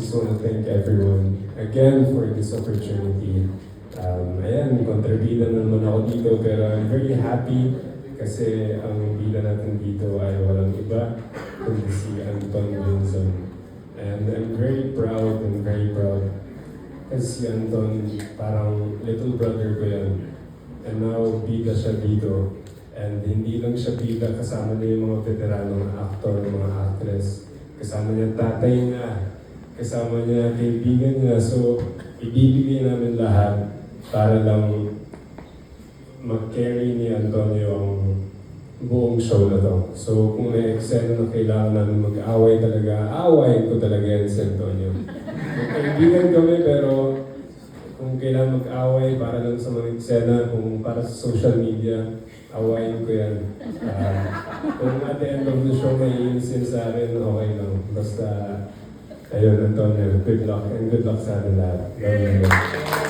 just want to thank everyone again for this opportunity. Ayan, kontrabida na naman ako dito, pero I'm very happy kasi ang bida natin dito ay walang iba kundi si Anton Vinson. And I'm very proud kasi si Anton parang little brother ko yan. And now, bida siya dito. And hindi lang siya bida, kasama niya yung mga veteranong actor, mga actress. Kasama niya tatay niya, kasama niya kaibigan niya. So, ibibigay namin lahat para lang mag-carry ni Antonio ang buong show na to. So, kung may eksena na kailangan namin mag-away talaga, aawayin ko talaga yan si Antonio. Kaibigan kami, pero kung kailangan mag-away para lang sa mga eksena, kung para sa social media, awayin ko yan. Kung at the end of the show may insin sa akin, okay lang. Basta, ayun, Antonio, good luck and good luck sa atin lahat. Love you.